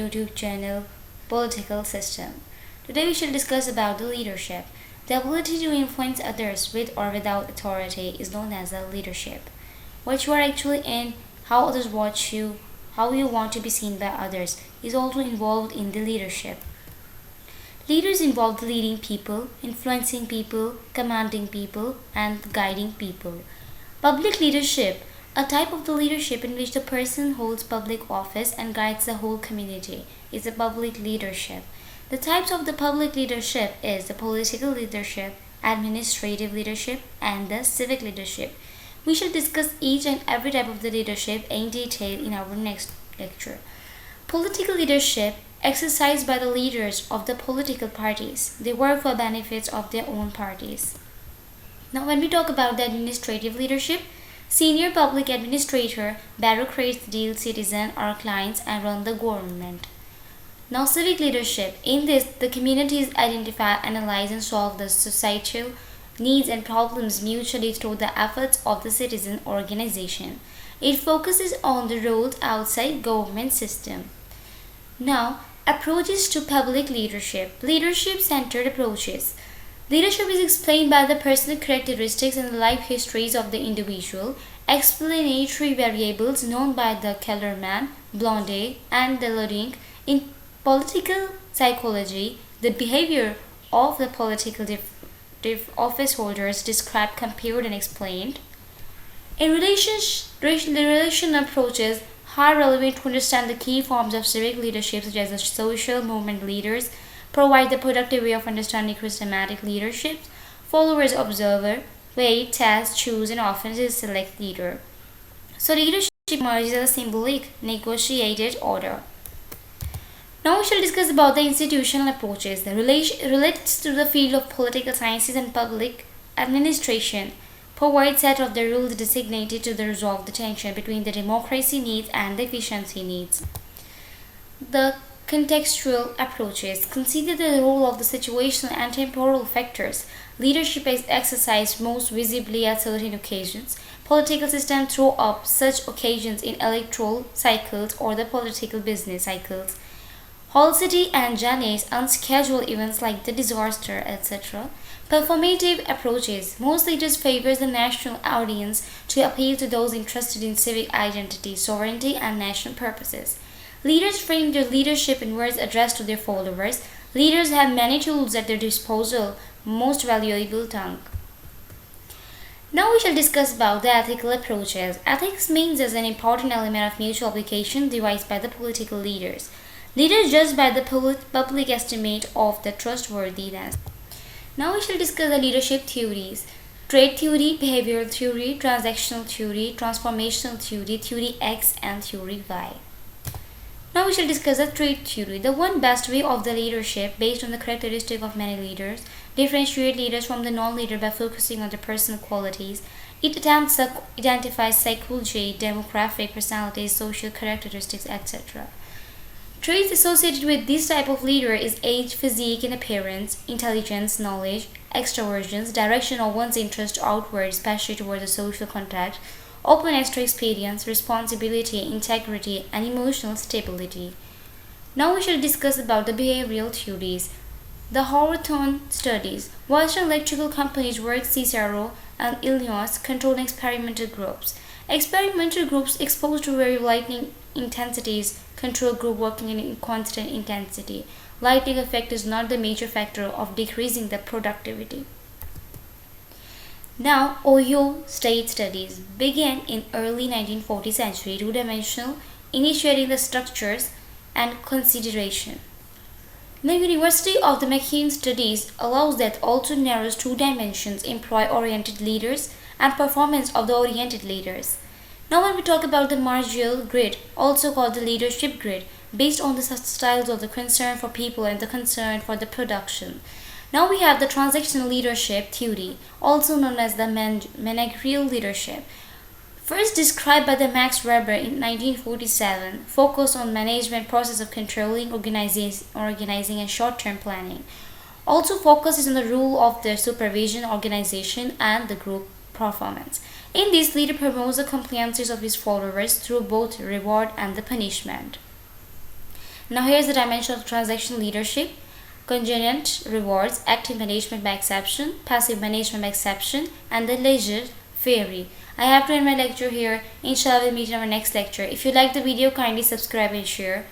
YouTube channel Political System. Today we shall discuss about the leadership. The ability to influence others with or without authority is known as the leadership. What you are actually in, how others watch you, how you want to be seen by others is also involved in the leadership. Leaders involve leading people, influencing people, commanding people, and guiding people. Public leadership, a type of the leadership in which the person holds public office and guides the whole community, is a public leadership. The types of the public leadership is the political leadership, administrative leadership, and the civic leadership. We shall discuss each and every type of the leadership in detail in our next lecture. Political leadership exercised by the leaders of the political parties. They work for benefits of their own parties. Now when we talk about the administrative leadership, senior public administrator, bureaucrats deal citizens or clients and run the government. Now civic leadership, in this the communities identify, analyze and solve the societal needs and problems mutually through the efforts of the citizen organization. It focuses on the roles outside government system. Now, approaches to public leadership. Leadership-centered approaches. Leadership is explained by the personal characteristics and the life histories of the individual. Explanatory variables known by the Kellerman, Blondet, and Deloring. In political psychology, the behavior of the political office holders described, compared, and explained. In relation approaches are relevant to understand the key forms of civic leadership, such as the social movement leaders, provide the productive way of understanding charismatic leadership. Followers observer, wait, test, choose, and often is select leader. So leadership emerges as a symbolic, negotiated order. Now we shall discuss about the institutional approaches that relates to the field of political sciences and public administration. Provide set of the rules designated to resolve the tension between the democracy needs and the efficiency needs. The contextual approaches consider the role of the situational and temporal factors. Leadership is exercised most visibly at certain occasions. Political systems throw up such occasions in electoral cycles or the political business cycles. Halsey and Janet's unscheduled events like the disaster, etc. Performative approaches. Most leaders favor the national audience to appeal to those interested in civic identity, sovereignty, and national purposes. Leaders frame their leadership in words addressed to their followers. Leaders have many tools at their disposal, most valuable tongue. Now we shall discuss about the ethical approaches. Ethics means as an important element of mutual application devised by the political leaders. Leaders judged by the public estimate of the trustworthiness. Now we shall discuss the leadership theories. Trait theory, behavioral theory, transactional theory, transformational theory, theory X, and theory Y. Now we shall discuss the trait theory, the one best way of the leadership based on the characteristic of many leaders. Differentiate leaders from the non-leader by focusing on their personal qualities. It attempts to identify psychology, demographic, personalities, social characteristics, etc. Traits associated with this type of leader is age, physique and appearance, intelligence, knowledge, extroversion, direction of one's interest outward, especially toward the social contact, openness to experience, responsibility, integrity, and emotional stability. Now we shall discuss about the behavioral theories. The Hawthorne studies. Western electrical companies work Cicero and Illinois controlling experimental groups. Experimental groups exposed to very lightning intensities control group working in constant intensity. Lightning effect is not the major factor of decreasing the productivity. Now, Ohio State studies began in early 1940th century, two-dimensional, initiating the structures and consideration. The University of the McKean studies allows that also narrows two dimensions, employee-oriented leaders and performance of the oriented leaders. Now when we talk about the Marshall grid, also called the leadership grid, based on the styles of the concern for people and the concern for the production. Now we have the transactional leadership theory, also known as the managerial leadership. First described by the Max Weber in 1947, focused on management process of controlling, organizing and short-term planning. Also focuses on the role of the supervision, organization and the group performance. In this, leader promotes the compliances of his followers through both reward and the punishment. Now here's the dimension of transaction leadership: contingent rewards, active management by exception, passive management by exception, and the laissez-faire. I have to end my lecture here. Inshallah, we'll meet in our next lecture. If you like the video, kindly subscribe and share.